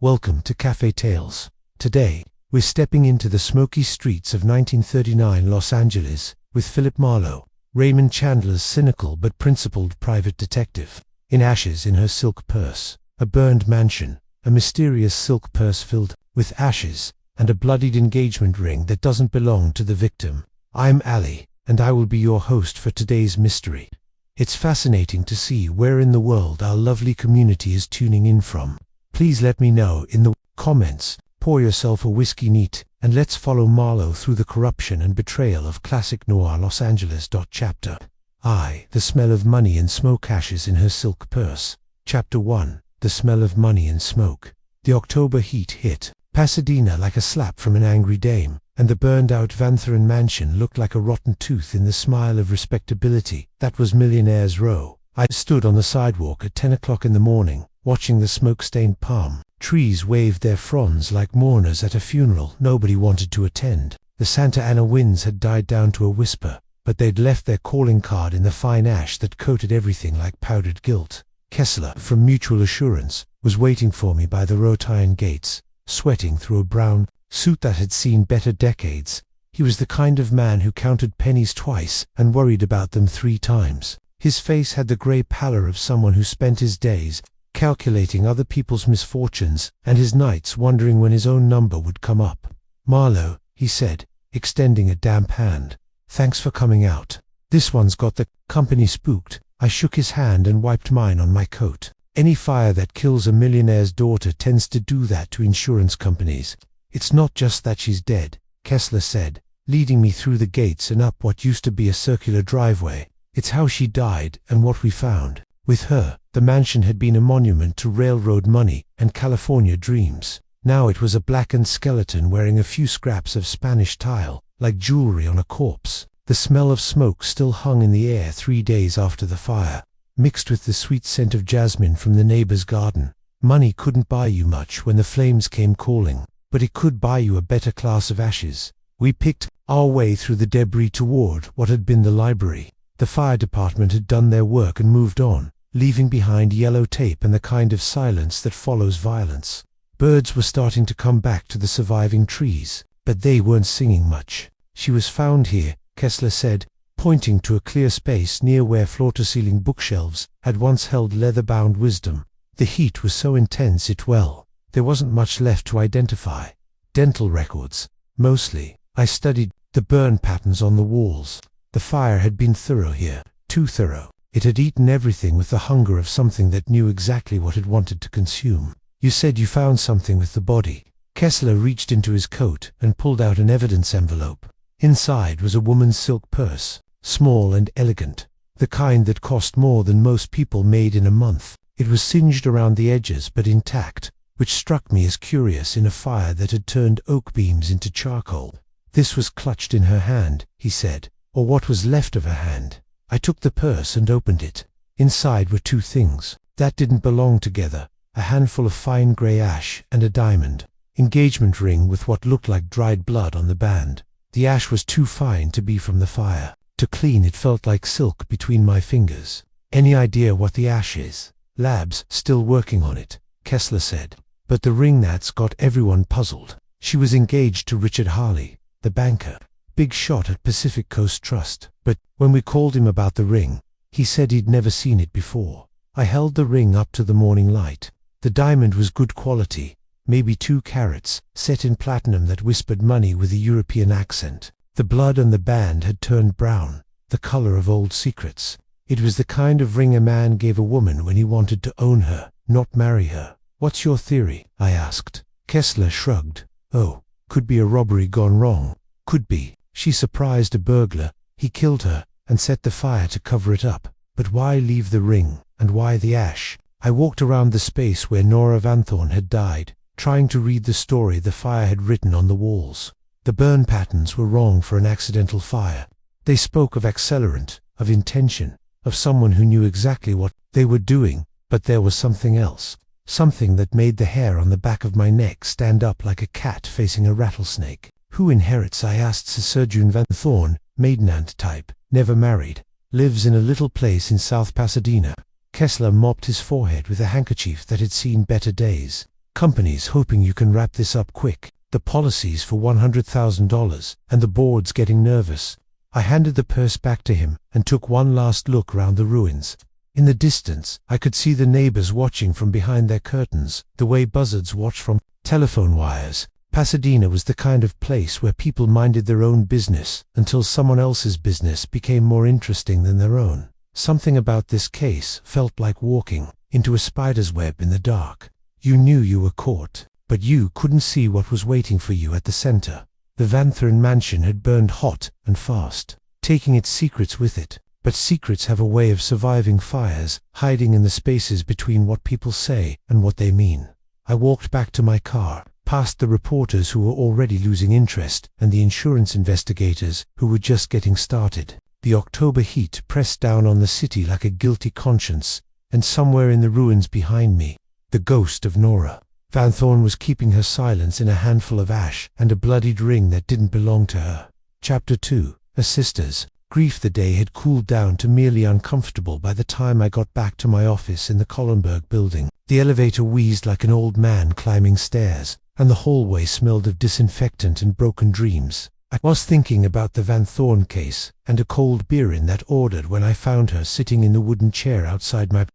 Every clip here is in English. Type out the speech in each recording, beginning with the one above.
Welcome to Cafe Tales. Today, we're stepping into the smoky streets of 1939 Los Angeles with Philip Marlowe, Raymond Chandler's cynical but principled private detective. In ashes in her silk purse, a burned mansion, a mysterious silk purse filled with ashes, and a bloodied engagement ring that doesn't belong to the victim. I'm Ali, and I will be your host for today's mystery. It's fascinating to see where in the world our lovely community is tuning in from. Please let me know in the comments. Pour yourself a whiskey neat, and let's follow Marlowe through the corruption and betrayal of classic noir Los Angeles. Chapter I. The smell of money and smoke. Ashes in her silk purse. Chapter 1. The smell of money and smoke. The October heat hit Pasadena like a slap from an angry dame, and the burned-out Van Thuren mansion looked like a rotten tooth in the smile of respectability that was Millionaire's Row. I stood on the sidewalk at 10 o'clock in the morning, watching the smoke-stained palm trees waved their fronds like mourners at a funeral nobody wanted to attend. The Santa Ana winds had died down to a whisper, but they'd left their calling card in the fine ash that coated everything like powdered gilt. Kessler, from Mutual Assurance, was waiting for me by the wrought iron gates, sweating through a brown suit that had seen better decades. He was the kind of man who counted pennies twice and worried about them 3 times. His face had the grey pallor of someone who spent his days calculating other people's misfortunes and his nights wondering when his own number would come up. "Marlowe," he said, extending a damp hand. "Thanks for coming out. This one's got the company spooked." I shook his hand and wiped mine on my coat. Any fire that kills a millionaire's daughter tends to do that to insurance companies. "It's not just that she's dead," Kessler said, leading me through the gates and up what used to be a circular driveway. "It's how she died and what we found. With her, the mansion had been a monument to railroad money and California dreams. Now it was a blackened skeleton wearing a few scraps of Spanish tile, like jewelry on a corpse." The smell of smoke still hung in the air 3 days after the fire, mixed with the sweet scent of jasmine from the neighbor's garden. Money couldn't buy you much when the flames came calling, but it could buy you a better class of ashes. We picked our way through the debris toward what had been the library. The fire department had done their work and moved on, leaving behind yellow tape and the kind of silence that follows violence. Birds were starting to come back to the surviving trees, but they weren't singing much. "She was found here," Kessler said, pointing to a clear space near where floor-to-ceiling bookshelves had once held leather-bound wisdom. The heat was so intense there wasn't much left to identify. Dental records, mostly. I studied the burn patterns on the walls. The fire had been thorough here, too thorough. It had eaten everything with the hunger of something that knew exactly what it wanted to consume. "You said you found something with the body." Kessler reached into his coat and pulled out an evidence envelope. Inside was a woman's silk purse, small and elegant, the kind that cost more than most people made in a month. It was singed around the edges but intact, which struck me as curious in a fire that had turned oak beams into charcoal. "This was clutched in her hand," he said, "or what was left of her hand." I took the purse and opened it. Inside were 2 things that didn't belong together, a handful of fine grey ash and a diamond engagement ring with what looked like dried blood on the band. The ash was too fine to be from the fire. To clean it felt like silk between my fingers. "Any idea what the ash is?" "Lab's still working on it," Kessler said. "But the ring, that's got everyone puzzled. She was engaged to Richard Harley, the banker. Big shot at Pacific Coast Trust. But when we called him about the ring, he said he'd never seen it before." I held the ring up to the morning light. The diamond was good quality, maybe 2 carats, set in platinum that whispered money with a European accent. The blood on the band had turned brown, the color of old secrets. It was the kind of ring a man gave a woman when he wanted to own her, not marry her. "What's your theory?" I asked. Kessler shrugged. "Oh, could be a robbery gone wrong. Could be. She surprised a burglar, he killed her, and set the fire to cover it up. But why leave the ring, and why the ash?" I walked around the space where Nora Van Thuren had died, trying to read the story the fire had written on the walls. The burn patterns were wrong for an accidental fire. They spoke of accelerant, of intention, of someone who knew exactly what they were doing, but there was something else. Something that made the hair on the back of my neck stand up like a cat facing a rattlesnake. "Who inherits?" I asked. "Sir June Van Thuren, maiden aunt type, never married, lives in a little place in South Pasadena." Kessler mopped his forehead with a handkerchief that had seen better days. Companies hoping you can wrap this up quick. The policies for $100,000, and the board's getting nervous. I handed the purse back to him and took one last look round the ruins. In the distance, I could see the neighbors watching from behind their curtains, the way buzzards watch from telephone wires. Pasadena was the kind of place where people minded their own business until someone else's business became more interesting than their own. Something about this case felt like walking into a spider's web in the dark. You knew you were caught, but you couldn't see what was waiting for you at the center. The Van Thorn mansion had burned hot and fast, taking its secrets with it. But secrets have a way of surviving fires, hiding in the spaces between what people say and what they mean. I walked back to my car, past the reporters who were already losing interest and the insurance investigators who were just getting started. The October heat pressed down on the city like a guilty conscience, and somewhere in the ruins behind me, the ghost of Nora. Van Thorn was keeping her silence in a handful of ash and a bloodied ring that didn't belong to her. Chapter 2. Her sisters. Grief. The day had cooled down to merely uncomfortable by the time I got back to my office in the Collenberg building. The elevator wheezed like an old man climbing stairs, and the hallway smelled of disinfectant and broken dreams. I was thinking about the Van Thorn case and a cold beer in that ordered when I found her sitting in the wooden chair outside my door.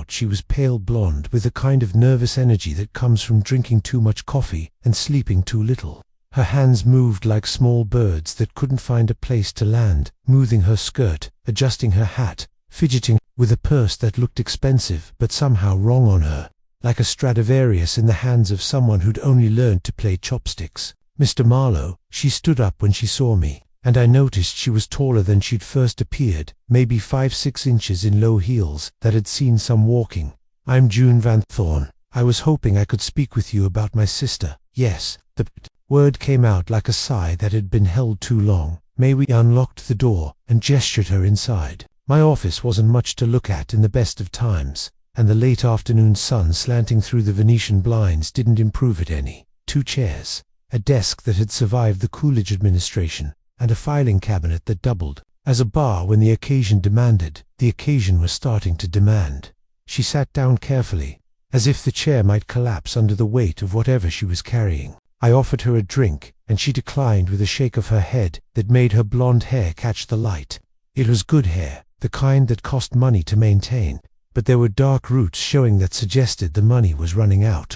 She was pale blonde with the kind of nervous energy that comes from drinking too much coffee and sleeping too little. Her hands moved like small birds that couldn't find a place to land, smoothing her skirt, adjusting her hat, fidgeting with a purse that looked expensive but somehow wrong on her, like a Stradivarius in the hands of someone who'd only learned to play chopsticks. Mr. Marlowe. She stood up when she saw me, and I noticed she was taller than she'd first appeared, maybe 5-6 inches in low heels that had seen some walking. I'm June Van Thorn. I was hoping I could speak with you about my sister. Yes, the word came out like a sigh that had been held too long. May we unlocked the door and gestured her inside. My office wasn't much to look at in the best of times, and the late afternoon sun slanting through the Venetian blinds didn't improve it any. 2 chairs, a desk that had survived the Coolidge administration, and a filing cabinet that doubled as a bar when the occasion demanded. The occasion was starting to demand. She sat down carefully, as if the chair might collapse under the weight of whatever she was carrying. I offered her a drink, and she declined with a shake of her head that made her blonde hair catch the light. It was good hair, the kind that cost money to maintain, but there were dark roots showing that suggested the money was running out.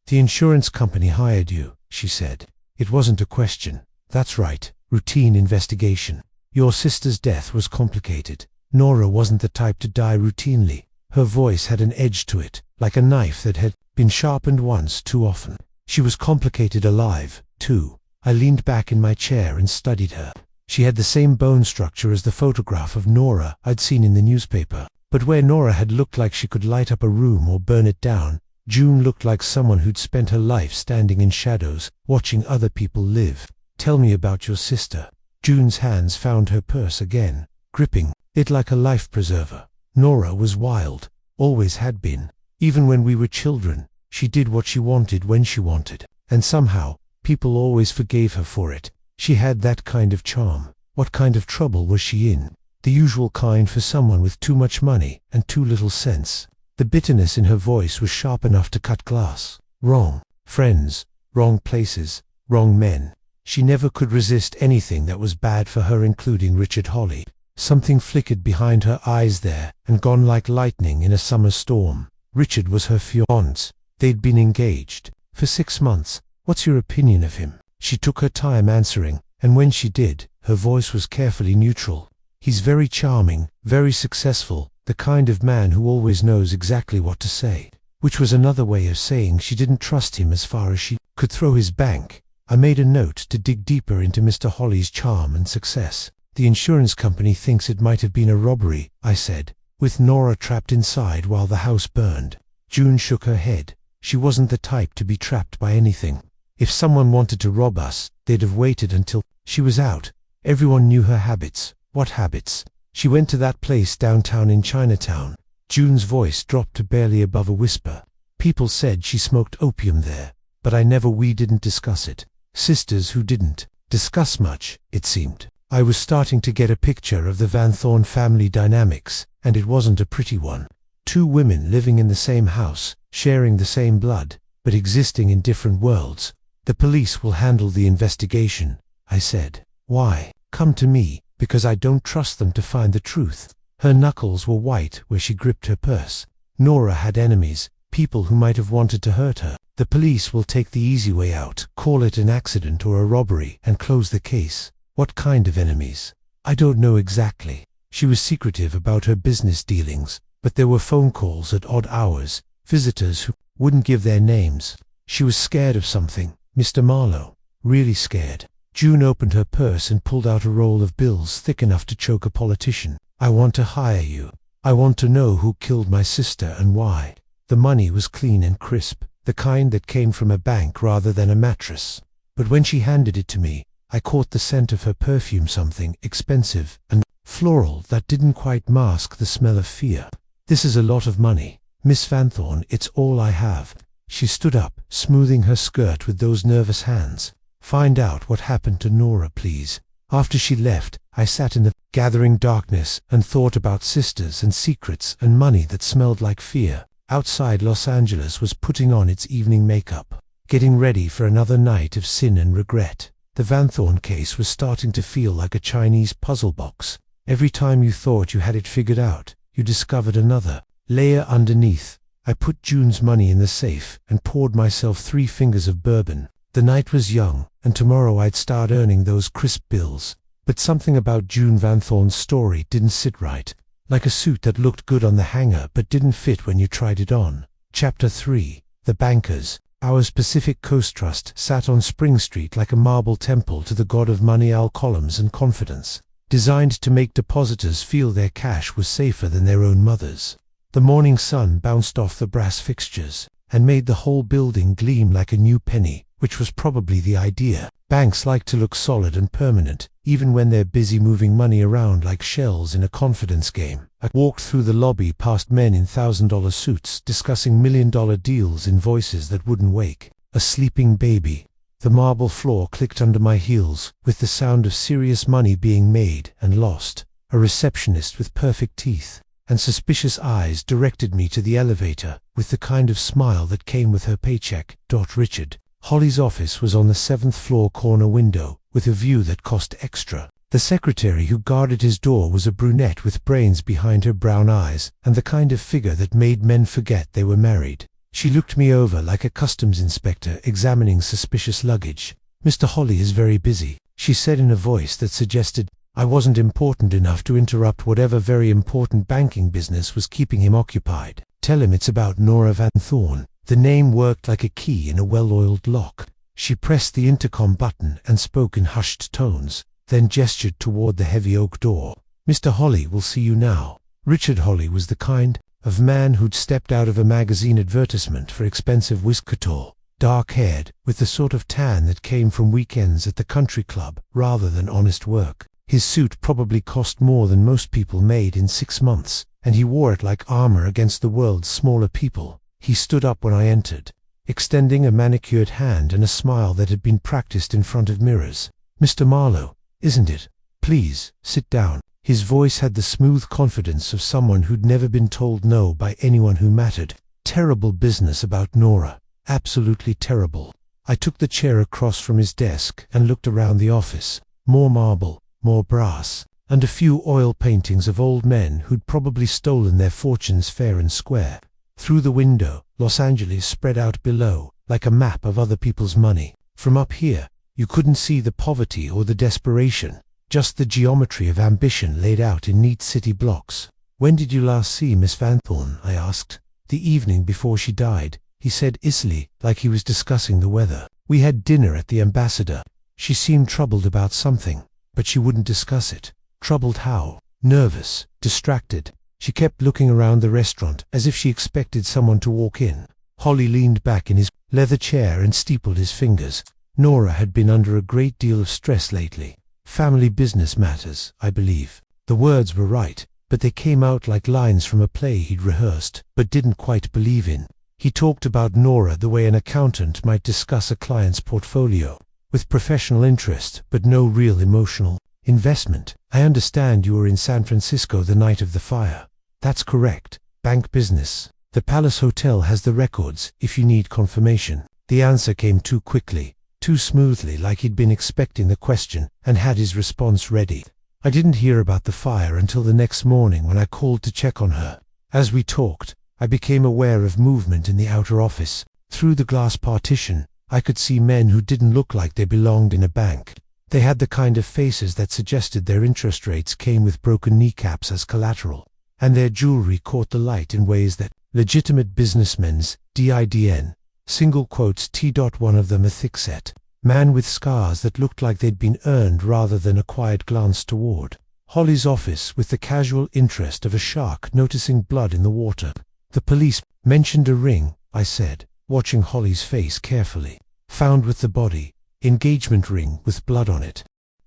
The insurance company hired you, she said. It wasn't a question. That's right, routine investigation. Your sister's death was complicated. Nora wasn't the type to die routinely. Her voice had an edge to it, like a knife that had been sharpened once too often. She was complicated alive, too. I leaned back in my chair and studied her. She had the same bone structure as the photograph of Nora I'd seen in the newspaper. But where Nora had looked like she could light up a room or burn it down, June looked like someone who'd spent her life standing in shadows, watching other people live. Tell me about your sister. June's hands found her purse again, gripping it like a life preserver. Nora was wild, always had been. Even when we were children, she did what she wanted when she wanted, and somehow, people always forgave her for it. She had that kind of charm. What kind of trouble was she in? The usual kind for someone with too much money and too little sense. The bitterness in her voice was sharp enough to cut glass. Wrong friends, wrong places, wrong men. She never could resist anything that was bad for her, including Richard Hawley. Something flickered behind her eyes there and gone like lightning in a summer storm. Richard was her fiancé. They'd been engaged for 6 months. What's your opinion of him? She took her time answering, and when she did, her voice was carefully neutral. He's very charming, very successful, the kind of man who always knows exactly what to say. Which was another way of saying she didn't trust him as far as she could throw his bank. I made a note to dig deeper into Mr. Hawley's charm and success. The insurance company thinks it might have been a robbery, I said, with Nora trapped inside while the house burned. June shook her head. She wasn't the type to be trapped by anything. If someone wanted to rob us, they'd have waited until she was out. Everyone knew her habits. What habits? She went to that place downtown in Chinatown. June's voice dropped to barely above a whisper. People said she smoked opium there, but we didn't discuss it. Sisters who didn't discuss much, it seemed. I was starting to get a picture of the Van Thorn family dynamics, and it wasn't a pretty one. 2 women living in the same house, sharing the same blood, but existing in different worlds. The police will handle the investigation, I said. Why? Come to me, because I don't trust them to find the truth. Her knuckles were white where she gripped her purse. Nora had enemies, people who might have wanted to hurt her. The police will take the easy way out, call it an accident or a robbery, and close the case. What kind of enemies? I don't know exactly. She was secretive about her business dealings, but there were phone calls at odd hours, visitors who wouldn't give their names. She was scared of something, Mr. Marlowe. Really scared. June opened her purse and pulled out a roll of bills thick enough to choke a politician. I want to hire you. I want to know who killed my sister and why. The money was clean and crisp, the kind that came from a bank rather than a mattress. But when she handed it to me, I caught the scent of her perfume, something expensive and floral that didn't quite mask the smell of fear. This is a lot of money, Miss Van Thorn, it's all I have. She stood up, smoothing her skirt with those nervous hands. Find out what happened to Nora, please. After she left, I sat in the gathering darkness and thought about sisters and secrets and money that smelled like fear. Outside, Los Angeles was putting on its evening makeup, getting ready for another night of sin and regret. The Van Thorn case was starting to feel like a Chinese puzzle box. Every time you thought you had it figured out, you discovered another layer underneath. I put June's money in the safe and poured myself 3 fingers of bourbon. The night was young, and tomorrow I'd start earning those crisp bills. But something about June Van Thorn's story didn't sit right. Like a suit that looked good on the hanger but didn't fit when you tried it on. Chapter 3. The Bankers. Our Pacific Coast Trust sat on Spring Street like a marble temple to the god of money, columns and confidence, designed to make depositors feel their cash was safer than their own mothers. The morning sun bounced off the brass fixtures and made the whole building gleam like a new penny, which was probably the idea. Banks like to look solid and permanent, even when they're busy moving money around like shells in a confidence game. I walked through the lobby past men in $1,000 suits discussing million-dollar deals in voices that wouldn't wake a sleeping baby. The marble floor clicked under my heels with the sound of serious money being made and lost. A receptionist with perfect teeth and suspicious eyes directed me to the elevator with the kind of smile that came with her paycheck. Richard Holly's office was on the 7th floor corner window, with a view that cost extra. The secretary who guarded his door was a brunette with brains behind her brown eyes, and the kind of figure that made men forget they were married. She looked me over like a customs inspector examining suspicious luggage. "Mr. Holly is very busy," she said in a voice that suggested I wasn't important enough to interrupt whatever very important banking business was keeping him occupied. "Tell him it's about Nora Van Thorn." The name worked like a key in a well-oiled lock. She pressed the intercom button and spoke in hushed tones, then gestured toward the heavy oak door. "Mr. Holly will see you now." Richard Holly was the kind of man who'd stepped out of a magazine advertisement for expensive whiskey, dark-haired, with the sort of tan that came from weekends at the country club rather than honest work. His suit probably cost more than most people made in 6 months, and he wore it like armor against the world's smaller people. He stood up when I entered, extending a manicured hand and a smile that had been practiced in front of mirrors. "Mr. Marlowe, isn't it? Please, sit down." His voice had the smooth confidence of someone who'd never been told no by anyone who mattered. Terrible business about Nora. Absolutely terrible. I took the chair across from his desk and looked around the office. More marble, more brass, and a few oil paintings of old men who'd probably stolen their fortunes fair and square. Through the window, Los Angeles spread out below, like a map of other people's money. From up here, you couldn't see the poverty or the desperation, just the geometry of ambition laid out in neat city blocks. "When did you last see Miss Van Thorn?" I asked. "The evening before she died," he said icily, like he was discussing the weather. "We had dinner at the Ambassador. She seemed troubled about something, but she wouldn't discuss it." "Troubled how?" "Nervous, distracted. She kept looking around the restaurant as if she expected someone to walk in." Holly leaned back in his leather chair and steepled his fingers. "Nora had been under a great deal of stress lately. Family business matters, I believe." The words were right, but they came out like lines from a play he'd rehearsed, but didn't quite believe in. He talked about Nora the way an accountant might discuss a client's portfolio, with professional interest but no real emotional investment. "I understand you were in San Francisco the night of the fire." "That's correct. Bank business. The Palace Hotel has the records, if you need confirmation. The answer came too quickly, too smoothly, like he'd been expecting the question and had his response ready. I didn't hear about the fire until the next morning when I called to check on her. As we talked, I became aware of movement in the outer office. Through the glass partition, I could see men who didn't look like they belonged in a bank. They had the kind of faces that suggested their interest rates came with broken kneecaps as collateral, and their jewelry caught the light in ways that legitimate businessmen's DIDN, single quotes T. One of them a thick-set man with scars that looked like they'd been earned rather than a quiet glance toward Holly's office with the casual interest of a shark noticing blood in the water. The police mentioned a ring, I said, watching Holly's face carefully. Found with the body, engagement ring with blood on it.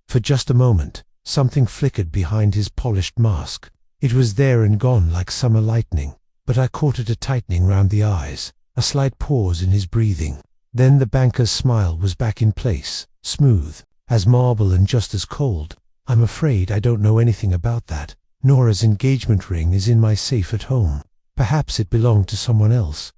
For just a moment, something flickered behind his polished mask. It was there and gone like summer lightning, but I caught it a tightening round the eyes, a slight pause in his breathing. Then the banker's smile was back in place, smooth as marble and just as cold. I'm afraid I don't know anything about that. Nora's engagement ring is in my safe at home. Perhaps it belonged to someone else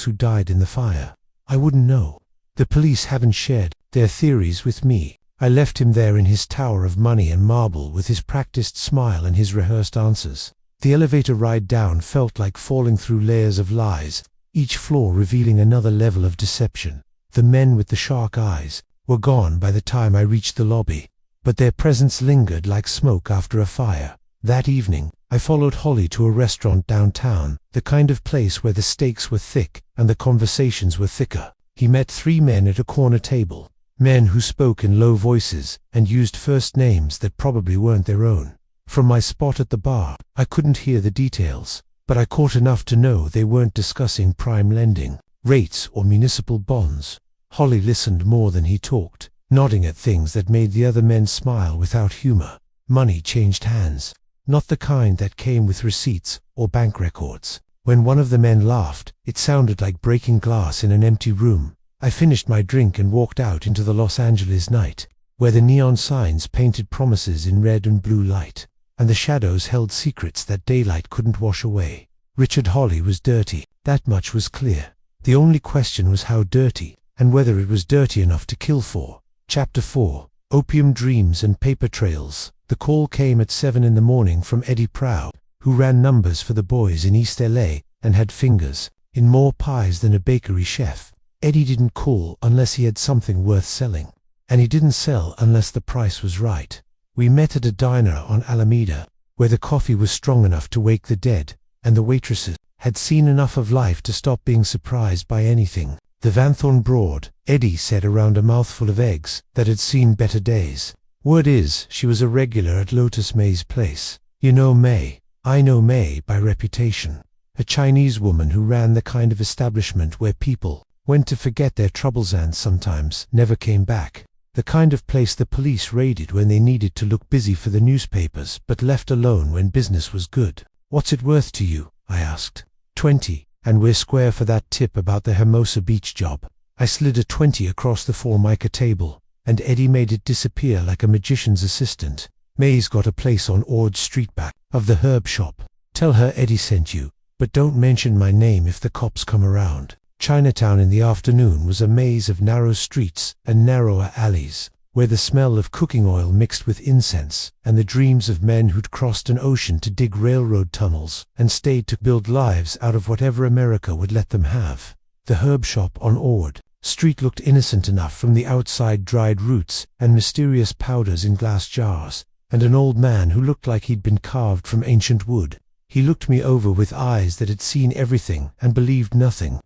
who died in the fire. I wouldn't know. The police haven't shared their theories with me. I left him there in his tower of money and marble with his practiced smile and his rehearsed answers. The elevator ride down felt like falling through layers of lies, each floor revealing another level of deception. The men with the shark eyes were gone by the time I reached the lobby, but their presence lingered like smoke after a fire. That evening, I followed Holly to a restaurant downtown, the kind of place where the steaks were thick and the conversations were thicker. He met 3 men at a corner table, men who spoke in low voices and used first names that probably weren't their own. From my spot at the bar, I couldn't hear the details, but I caught enough to know they weren't discussing prime lending, rates, or municipal bonds. Holly listened more than he talked, nodding at things that made the other men smile without humor. Money changed hands, not the kind that came with receipts or bank records. When one of the men laughed, it sounded like breaking glass in an empty room. I finished my drink and walked out into the Los Angeles night, where the neon signs painted promises in red and blue light, and the shadows held secrets that daylight couldn't wash away. Richard Holly was dirty, that much was clear. The only question was how dirty, and whether it was dirty enough to kill for. Chapter 4, Opium Dreams and Paper Trails. The call came at 7 in the morning from Eddie Prow, who ran numbers for the boys in East LA and had fingers in more pies than a bakery chef. Eddie didn't call unless he had something worth selling, and he didn't sell unless the price was right. We met at a diner on Alameda, where the coffee was strong enough to wake the dead, and the waitresses had seen enough of life to stop being surprised by anything. The Vanthorne Broad, Eddie said around a mouthful of eggs that had seen better days. Word is, she was a regular at Lotus May's place. You know May. I know May by reputation. A Chinese woman who ran the kind of establishment where people went to forget their troubles and sometimes never came back. The kind of place the police raided when they needed to look busy for the newspapers but left alone when business was good. What's it worth to you? I asked. 20, and we're square for that tip about the Hermosa Beach job. I slid a 20 across the Formica table, and Eddie made it disappear like a magician's assistant. May's got a place on Ord Street back of the herb shop. Tell her Eddie sent you, but don't mention my name if the cops come around. Chinatown in the afternoon was a maze of narrow streets and narrower alleys, where the smell of cooking oil mixed with incense, and the dreams of men who'd crossed an ocean to dig railroad tunnels and stayed to build lives out of whatever America would let them have. The herb shop on Ord Street looked innocent enough from the outside, dried roots and mysterious powders in glass jars, and an old man who looked like he'd been carved from ancient wood. He looked me over with eyes that had seen everything and believed nothing.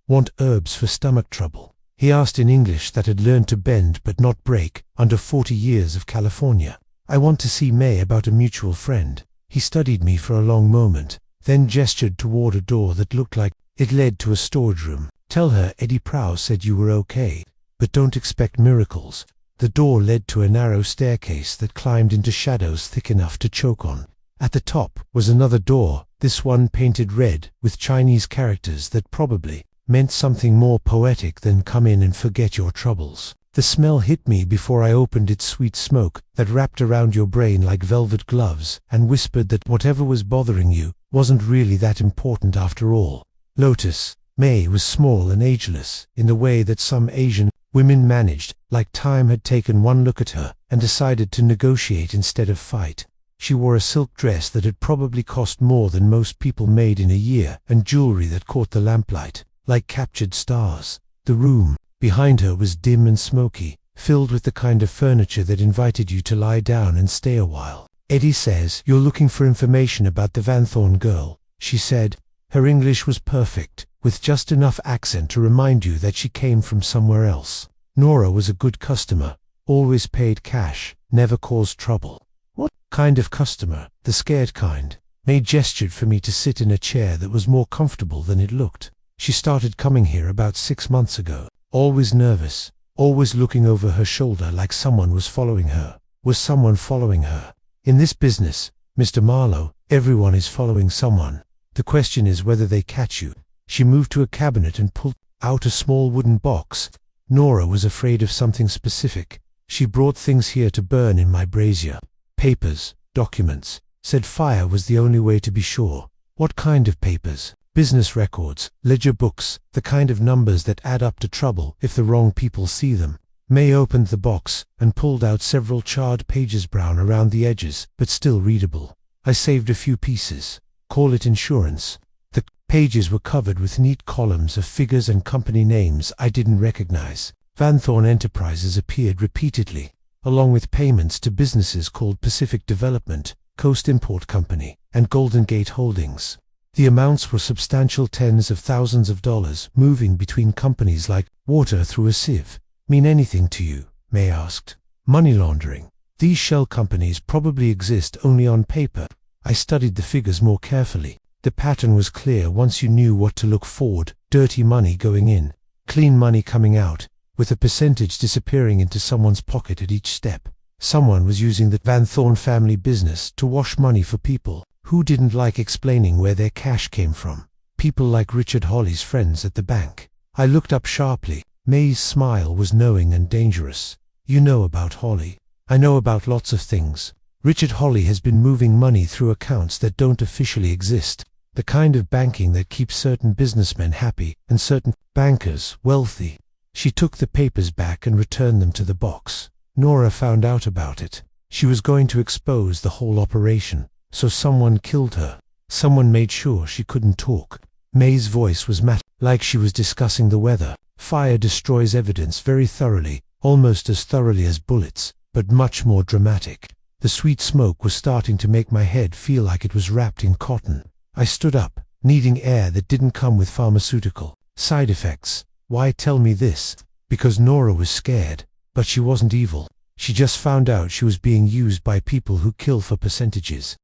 Want herbs for stomach trouble? He asked in English that had learned to bend but not break under 40 years of California. I want to see May about a mutual friend. He studied me for a long moment, then gestured toward a door that looked like it led to a storage room. Tell her Eddie Prow said you were okay, but don't expect miracles. The door led to a narrow staircase that climbed into shadows thick enough to choke on. At the top was another door, this one painted red with Chinese characters that probably meant something more poetic than "come in and forget your troubles." The smell hit me before I opened its sweet smoke that wrapped around your brain like velvet gloves and whispered that whatever was bothering you wasn't really that important after all. Lotus May was small and ageless, in the way that some Asian women managed, like time had taken one look at her and decided to negotiate instead of fight. She wore a silk dress that had probably cost more than most people made in a year, and jewelry that caught the lamplight, like captured stars. The room behind her was dim and smoky, filled with the kind of furniture that invited you to lie down and stay a while. "Eddie says you're looking for information about the Van Thorn girl," she said. Her English was perfect, with just enough accent to remind you that she came from somewhere else. Nora was a good customer, always paid cash, never caused trouble. "What kind of customer?" "The scared kind." May gestured for me to sit in a chair that was more comfortable than it looked. "She started coming here about 6 months ago. Always nervous, always looking over her shoulder like someone was following her. Was someone following her? In this business, Mr. Marlowe, everyone is following someone. The question is whether they catch you." She moved to a cabinet and pulled out a small wooden box. Nora was afraid of something specific. "She brought things here to burn in my brazier. Papers, documents. Said fire was the only way to be sure." "What kind of papers?" "Business records, ledger books, the kind of numbers that add up to trouble if the wrong people see them." May opened the box and pulled out several charred pages, brown around the edges, but still readable. "I saved a few pieces. Call it insurance." The pages were covered with neat columns of figures and company names I didn't recognize. Van Thorn Enterprises appeared repeatedly, along with payments to businesses called Pacific Development, Coast Import Company, and Golden Gate Holdings. The amounts were substantial, tens of thousands of dollars, moving between companies like water through a sieve. "Mean anything to you?" May asked. "Money laundering. These shell companies probably exist only on paper." I studied the figures more carefully. The pattern was clear once you knew what to look for: dirty money going in, clean money coming out, with a percentage disappearing into someone's pocket at each step. Someone was using the Van Thorn family business to wash money for people who didn't like explaining where their cash came from. People like Richard Holly's friends at the bank. I looked up sharply. May's smile was knowing and dangerous. "You know about Holly." "I know about lots of things. Richard Holly has been moving money through accounts that don't officially exist. The kind of banking that keeps certain businessmen happy and certain bankers wealthy." She took the papers back and returned them to the box. "Nora found out about it. She was going to expose the whole operation, so someone killed her. Someone made sure she couldn't talk." May's voice was matter, like she was discussing the weather. "Fire destroys evidence very thoroughly, almost as thoroughly as bullets, but much more dramatic." The sweet smoke was starting to make my head feel like it was wrapped in cotton. I stood up, needing air that didn't come with pharmaceutical side effects. "Why tell me this?" Because Nora was scared, but she wasn't evil. She just found out she was being used by people who kill for percentages.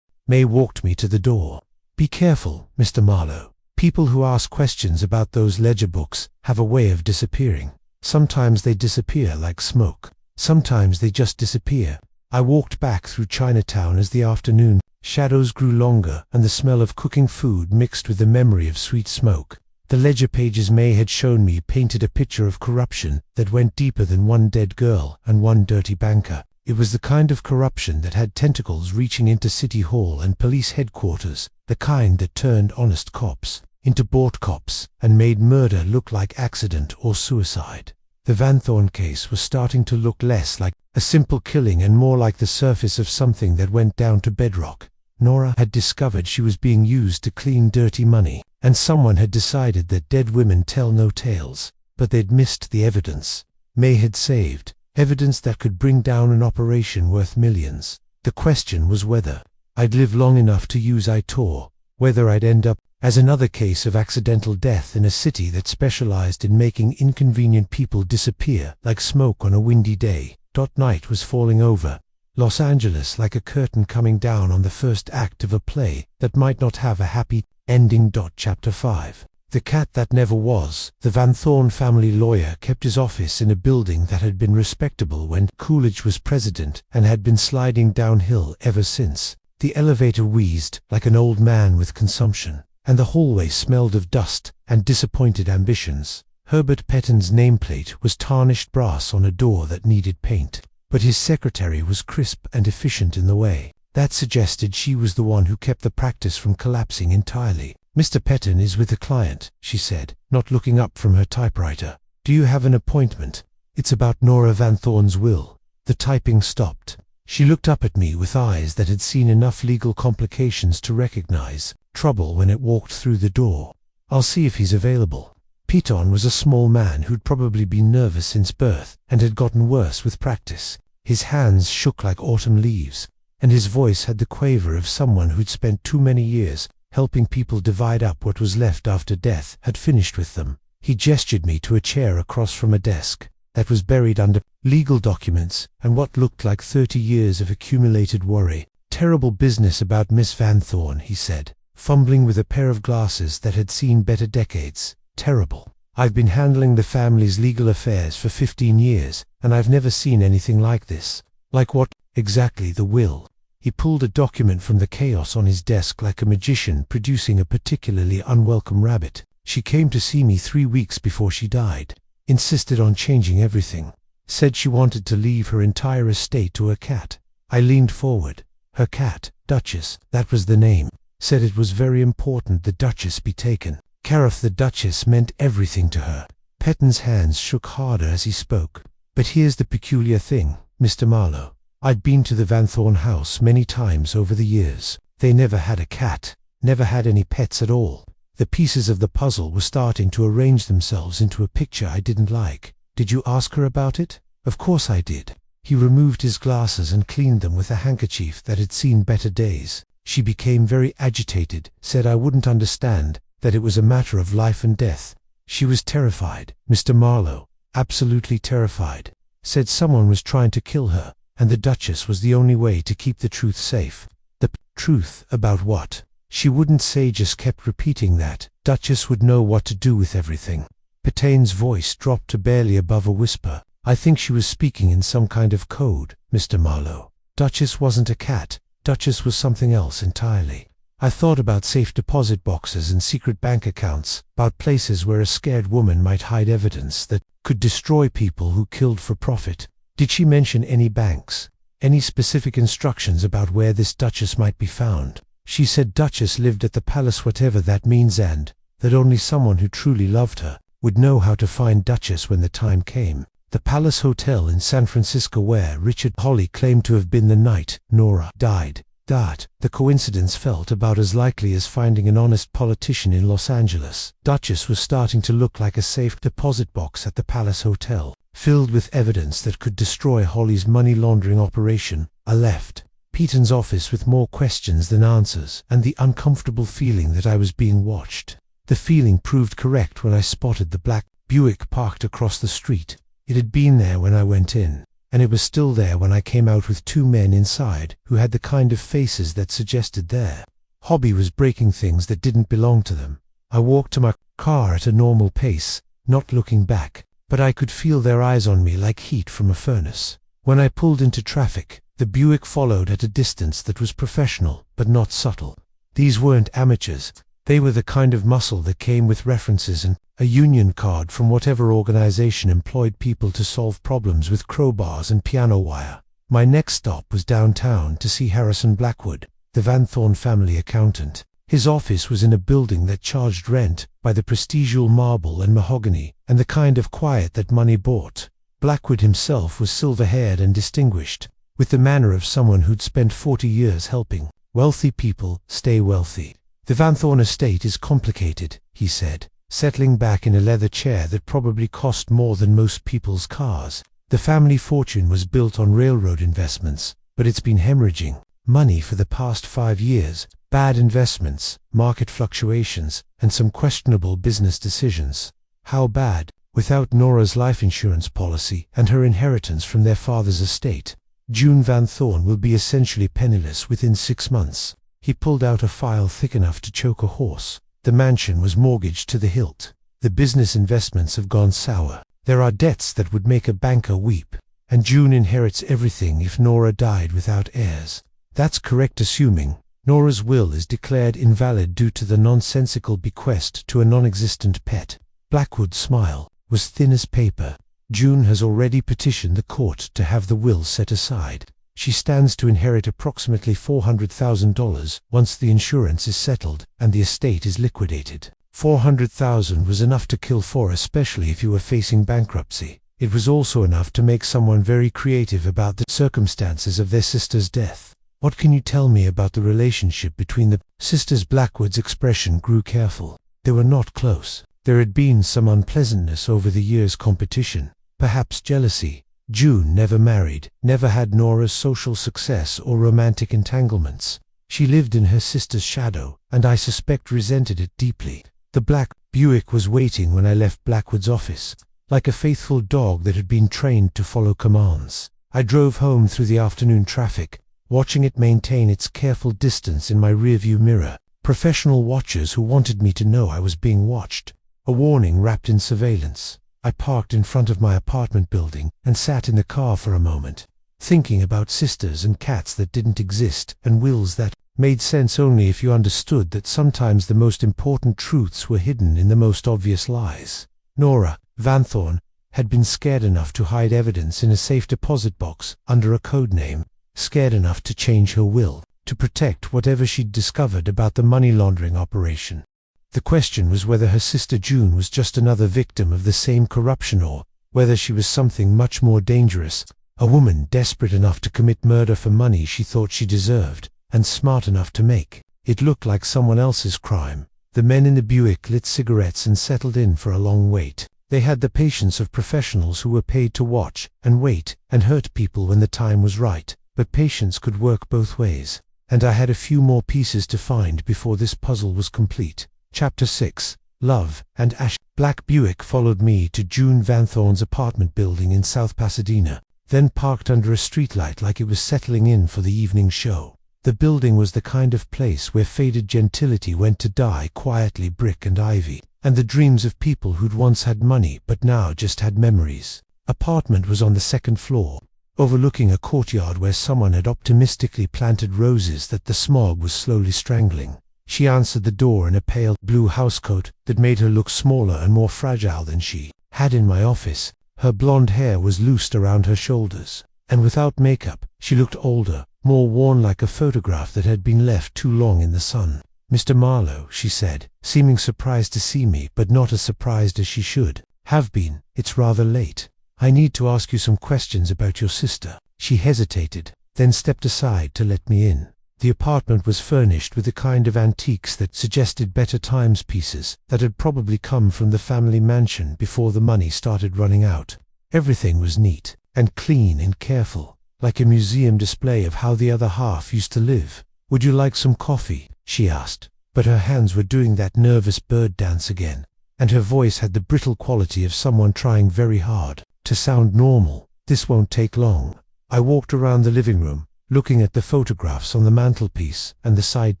May walked me to the door. "Be careful, Mr. Marlowe. People who ask questions about those ledger books have a way of disappearing. Sometimes they disappear like smoke. Sometimes they just disappear." I walked back through Chinatown as the afternoon shadows grew longer and the smell of cooking food mixed with the memory of sweet smoke. The ledger pages May had shown me painted a picture of corruption that went deeper than one dead girl and one dirty banker. It was the kind of corruption that had tentacles reaching into City Hall and police headquarters, the kind that turned honest cops into bought cops and made murder look like accident or suicide. The Van Thorn case was starting to look less like a simple killing and more like the surface of something that went down to bedrock. Nora had discovered she was being used to clean dirty money, and someone had decided that dead women tell no tales, but they'd missed the evidence. May had saved evidence that could bring down an operation worth millions. The question was whether I'd live long enough to use Itor, whether I'd end up as another case of accidental death in a city that specialized in making inconvenient people disappear like smoke on a windy day. Night was falling over Los Angeles like a curtain coming down on the first act of a play that might not have a happy ending. Chapter 5. The cat that never was. The Van Thorn family lawyer kept his office in a building that had been respectable when Coolidge was president and had been sliding downhill ever since. The elevator wheezed like an old man with consumption, and the hallway smelled of dust and disappointed ambitions. Herbert Pettin's nameplate was tarnished brass on a door that needed paint, but his secretary was crisp and efficient in the way That suggested she was the one who kept the practice from collapsing entirely. "Mr. Petton is with a client," she said, not looking up from her typewriter. "Do you have an appointment? It's about Nora Van Thorn's will." The typing stopped. She looked up at me with eyes that had seen enough legal complications to recognize trouble when it walked through the door. "I'll see if he's available." Petton was a small man who'd probably been nervous since birth and had gotten worse with practice. His hands shook like autumn leaves, and his voice had the quaver of someone who'd spent too many years helping people divide up what was left after death had finished with them. He gestured me to a chair across from a desk that was buried under legal documents and what looked like 30 years of accumulated worry. "Terrible business about Miss Van Thorn," he said, fumbling with a pair of glasses that had seen better decades. "Terrible. I've been handling the family's legal affairs for 15 years, and I've never seen anything like this." "Like what exactly?" "The will." He pulled a document from the chaos on his desk like a magician producing a particularly unwelcome rabbit. "She came to see me 3 weeks before she died. Insisted on changing everything. Said she wanted to leave her entire estate to her cat." I leaned forward. "Her cat, Duchess, that was the name. Said it was very important the Duchess be taken. Cariff the Duchess meant everything to her." Petton's hands shook harder as he spoke. "But here's the peculiar thing, Mr. Marlowe. I'd been to the Van Thorn house many times over the years. They never had a cat, never had any pets at all. The pieces of the puzzle were starting to arrange themselves into a picture I didn't like." "Did you ask her about it?" "Of course I did." He removed his glasses and cleaned them with a handkerchief that had seen better days. "She became very agitated, said I wouldn't understand, that it was a matter of life and death. She was terrified, Mr. Marlowe, absolutely terrified. Said someone was trying to kill her, and the Duchess was the only way to keep the truth safe." "The truth about what?" "She wouldn't say, just kept repeating that Duchess would know what to do with everything." Petton's voice dropped to barely above a whisper. "I think she was speaking in some kind of code, Mr. Marlowe. Duchess wasn't a cat. Duchess was something else entirely. I thought about safe deposit boxes and secret bank accounts, about places where a scared woman might hide evidence that could destroy people who killed for profit." "Did she mention any banks? Any specific instructions about where this Duchess might be found?" "She said Duchess lived at the palace, whatever that means, and that only someone who truly loved her would know how to find Duchess when the time came. The Palace Hotel in San Francisco where Richard Hawley claimed to have been the night Nora died. That, the coincidence felt about as likely as finding an honest politician in Los Angeles. Duchess was starting to look like a safe deposit box at the Palace Hotel, filled with evidence that could destroy Hawley's money laundering operation." I left Petton's office with more questions than answers, and the uncomfortable feeling that I was being watched. The feeling proved correct when I spotted the black Buick parked across the street. It had been there when I went in, and it was still there when I came out with 2 men inside who had the kind of faces that suggested their hobby was breaking things that didn't belong to them. I walked to my car at a normal pace, not looking back, but I could feel their eyes on me like heat from a furnace. When I pulled into traffic, the Buick followed at a distance that was professional, but not subtle. These weren't amateurs. They were the kind of muscle that came with references and a union card from whatever organization employed people to solve problems with crowbars and piano wire. My next stop was downtown to see Harrison Blackwood, the Van Thorn family accountant. His office was in a building that charged rent by the prestigious marble and mahogany, and the kind of quiet that money bought. Blackwood himself was silver-haired and distinguished, with the manner of someone who'd spent 40 years helping wealthy people stay wealthy. "The Van Thorn estate is complicated," he said, settling back in a leather chair that probably cost more than most people's cars. "The family fortune was built on railroad investments, but it's been hemorrhaging money for the past 5 years. Bad investments, market fluctuations, and some questionable business decisions." "How bad?" "Without Nora's life insurance policy and her inheritance from their father's estate, June Van Thorn will be essentially penniless within 6 months. He pulled out a file thick enough to choke a horse. "The mansion was mortgaged to the hilt. The business investments have gone sour. There are debts that would make a banker weep. And June inherits everything if Nora died without heirs." "That's correct, assuming Nora's will is declared invalid due to the nonsensical bequest to a non-existent pet." Blackwood's smile was thin as paper. "June has already petitioned the court to have the will set aside." She stands to inherit approximately $400,000 once the insurance is settled and the estate is liquidated. $400,000 was enough to kill four, especially if you were facing bankruptcy. It was also enough to make someone very creative about the circumstances of their sister's death. What can you tell me about the relationship between the sisters? Blackwood's expression grew careful. They were not close. There had been some unpleasantness over the years, competition, perhaps jealousy. June never married, never had Nora's social success or romantic entanglements. She lived in her sister's shadow, and I suspect resented it deeply. The black Buick was waiting when I left Blackwood's office, like a faithful dog that had been trained to follow commands. I drove home through the afternoon traffic, watching it maintain its careful distance in my rearview mirror. Professional watchers who wanted me to know I was being watched. A warning wrapped in surveillance. I parked in front of my apartment building and sat in the car for a moment, thinking about sisters and cats that didn't exist and wills that made sense only if you understood that sometimes the most important truths were hidden in the most obvious lies. Nora Vanthorne had been scared enough to hide evidence in a safe deposit box under a code name, scared enough to change her will, to protect whatever she'd discovered about the money laundering operation. The question was whether her sister June was just another victim of the same corruption or whether she was something much more dangerous, a woman desperate enough to commit murder for money she thought she deserved, and smart enough to make it look like someone else's crime. The men in the Buick lit cigarettes and settled in for a long wait. They had the patience of professionals who were paid to watch and wait and hurt people when the time was right, but patience could work both ways, and I had a few more pieces to find before this puzzle was complete. Chapter 6. Love and Ash. Black Buick followed me to June Vanthorne's apartment building in South Pasadena, then parked under a streetlight like it was settling in for the evening show. The building was the kind of place where faded gentility went to die quietly, brick and ivy, and the dreams of people who'd once had money but now just had memories. Apartment was on the second floor, overlooking a courtyard where someone had optimistically planted roses that the smog was slowly strangling. She answered the door in a pale blue housecoat that made her look smaller and more fragile than she had in my office. Her blonde hair was loosed around her shoulders, and without makeup, she looked older, more worn, like a photograph that had been left too long in the sun. "Mr. Marlowe," she said, seeming surprised to see me, but not as surprised as she should have been. "It's rather late. I need to ask you some questions about your sister." She hesitated, then stepped aside to let me in. The apartment was furnished with the kind of antiques that suggested better times, pieces that had probably come from the family mansion before the money started running out. Everything was neat and clean and careful, like a museum display of how the other half used to live. "Would you like some coffee?" she asked, but her hands were doing that nervous bird dance again, and her voice had the brittle quality of someone trying very hard to sound normal. "This won't take long." I walked around the living room, looking at the photographs on the mantelpiece and the side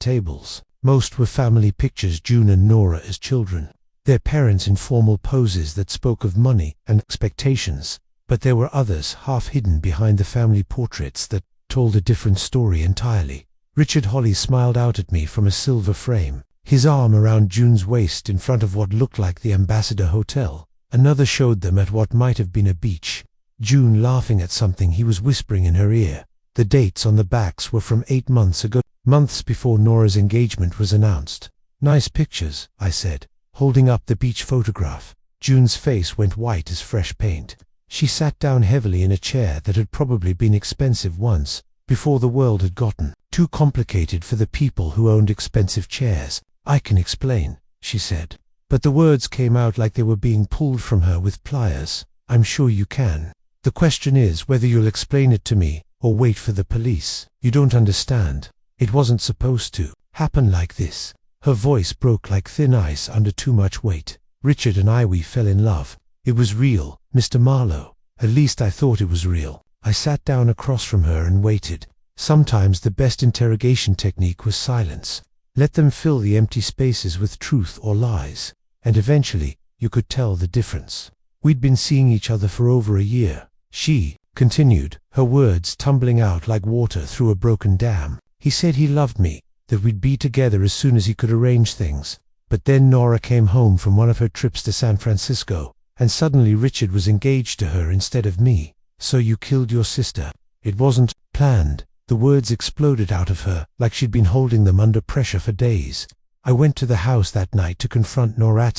tables. Most were family pictures, June and Nora as children, their parents in formal poses that spoke of money and expectations, but there were others half hidden behind the family portraits that told a different story entirely. Richard Holly smiled out at me from a silver frame, his arm around June's waist in front of what looked like the Ambassador Hotel. Another showed them at what might have been a beach, June laughing at something he was whispering in her ear. The dates on the backs were from 8 months ago, months before Nora's engagement was announced. "Nice pictures," I said, holding up the beach photograph. June's face went white as fresh paint. She sat down heavily in a chair that had probably been expensive once, before the world had gotten too complicated for the people who owned expensive chairs. "I can explain," she said. But the words came out like they were being pulled from her with pliers. "I'm sure you can. The question is whether you'll explain it to me or wait for the police. You don't understand. It wasn't supposed to happen like this." Her voice broke like thin ice under too much weight. "Richard and we fell in love. It was real, Mr. Marlowe. At least I thought it was real." I sat down across from her and waited. Sometimes the best interrogation technique was silence. Let them fill the empty spaces with truth or lies, and eventually you could tell the difference. "We'd been seeing each other for over a year," she continued, her words tumbling out like water through a broken dam. "He said he loved me, that we'd be together as soon as he could arrange things. But then Nora came home from one of her trips to San Francisco, and suddenly Richard was engaged to her instead of me. So you killed your sister." It wasn't planned. The words exploded out of her like she'd been holding them under pressure for days. I went to the house that night to confront Noir,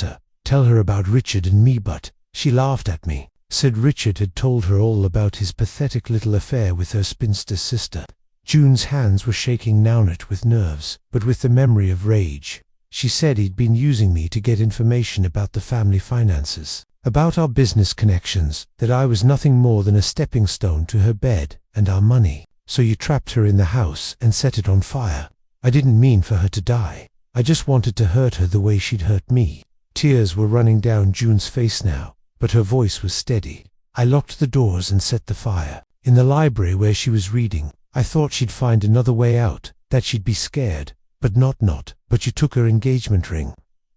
tell her about Richard and me, but she laughed at me, said Richard had told her all about his pathetic little affair with her spinster sister. June's hands were shaking now, not with nerves, but with the memory of rage. She said he'd been using me to get information about the family finances, about our business connections, that I was nothing more than a stepping stone to her bed and our money. So you trapped her in the house and set it on fire. I didn't mean for her to die. I just wanted to hurt her the way she'd hurt me. Tears were running down June's face now, but her voice was steady. I locked the doors and set the fire. In the library where she was reading, I thought she'd find another way out, that she'd be scared, but not. But you took her engagement ring.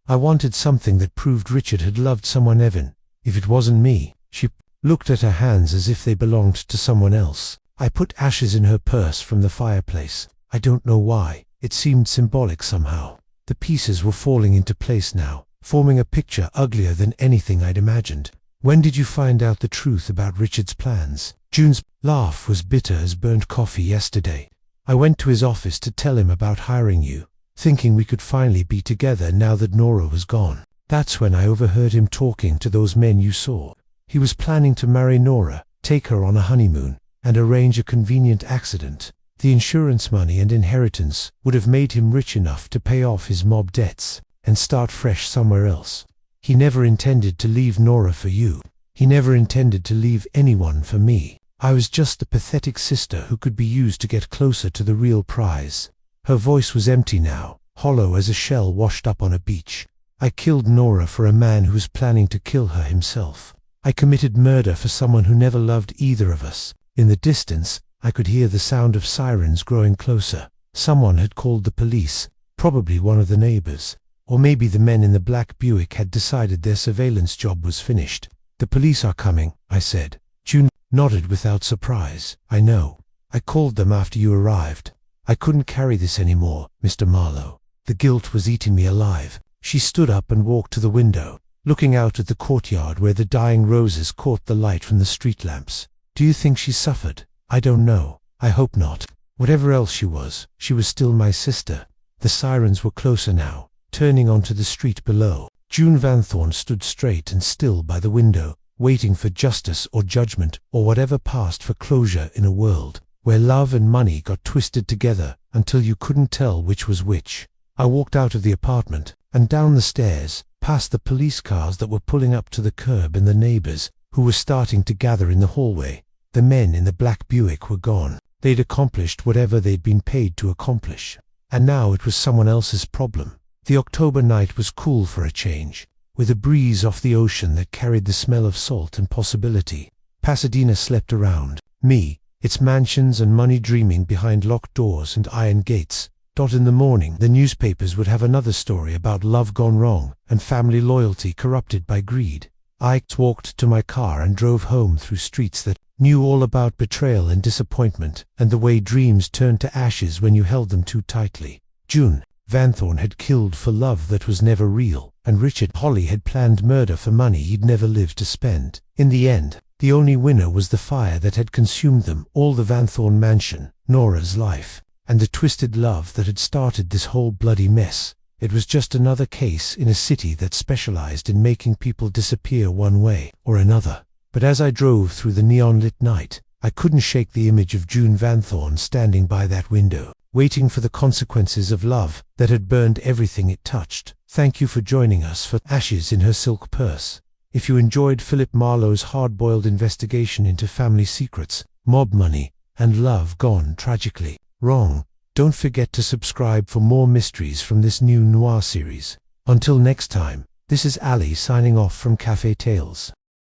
I wanted something that proved Richard had loved someone, Evan. If it wasn't me. She looked at her hands as if they belonged to someone else. I put ashes in her purse from the fireplace. I don't know why. It seemed symbolic somehow. The pieces were falling into place now, forming a picture uglier than anything I'd imagined. When did you find out the truth about Richard's plans? June's laugh was bitter as burnt coffee. Yesterday. I went to his office to tell him about hiring you, thinking we could finally be together now that Nora was gone. That's when I overheard him talking to those men you saw. He was planning to marry Nora, take her on a honeymoon, and arrange a convenient accident. The insurance money and inheritance would have made him rich enough to pay off his mob debts and start fresh somewhere else. He never intended to leave Nora for you. He never intended to leave anyone for me. I was just the pathetic sister who could be used to get closer to the real prize. Her voice was empty now, hollow as a shell washed up on a beach. I killed Nora for a man who was planning to kill her himself. I committed murder for someone who never loved either of us. In the distance, I could hear the sound of sirens growing closer. Someone had called the police, probably one of the neighbors. Or maybe the men in the black Buick had decided their surveillance job was finished. The police are coming, I said. June nodded without surprise. I know. I called them after you arrived. I couldn't carry this anymore, Mr. Marlowe. The guilt was eating me alive. She stood up and walked to the window, looking out at the courtyard where the dying roses caught the light from the street lamps. Do you think she suffered? I don't know. I hope not. Whatever else she was still my sister. The sirens were closer now, turning onto the street below. June Vanthorne stood straight and still by the window, waiting for justice or judgment or whatever passed for closure in a world where love and money got twisted together until you couldn't tell which was which. I walked out of the apartment and down the stairs, past the police cars that were pulling up to the curb and the neighbors who were starting to gather in the hallway. The men in the black Buick were gone. They'd accomplished whatever they'd been paid to accomplish. And now it was someone else's problem. The October night was cool for a change, with a breeze off the ocean that carried the smell of salt and possibility. Pasadena slept around me, its mansions and money dreaming behind locked doors and iron gates. In the morning, the newspapers would have another story about love gone wrong and family loyalty corrupted by greed. I walked to my car and drove home through streets that knew all about betrayal and disappointment and the way dreams turned to ashes when you held them too tightly. June Vanthorne had killed for love that was never real, and Richard Holly had planned murder for money he'd never lived to spend. In the end, the only winner was the fire that had consumed them all, the Vanthorne mansion, Nora's life, and the twisted love that had started this whole bloody mess. It was just another case in a city that specialized in making people disappear one way or another. But as I drove through the neon-lit night, I couldn't shake the image of June Vanthorne standing by that window, waiting for the consequences of love that had burned everything it touched. Thank you for joining us for Ashes in Her Silk Purse. If you enjoyed Philip Marlowe's hard-boiled investigation into family secrets, mob money, and love gone tragically wrong, don't forget to subscribe for more mysteries from this new noir series. Until next time, this is Ali signing off from Cafe Tales.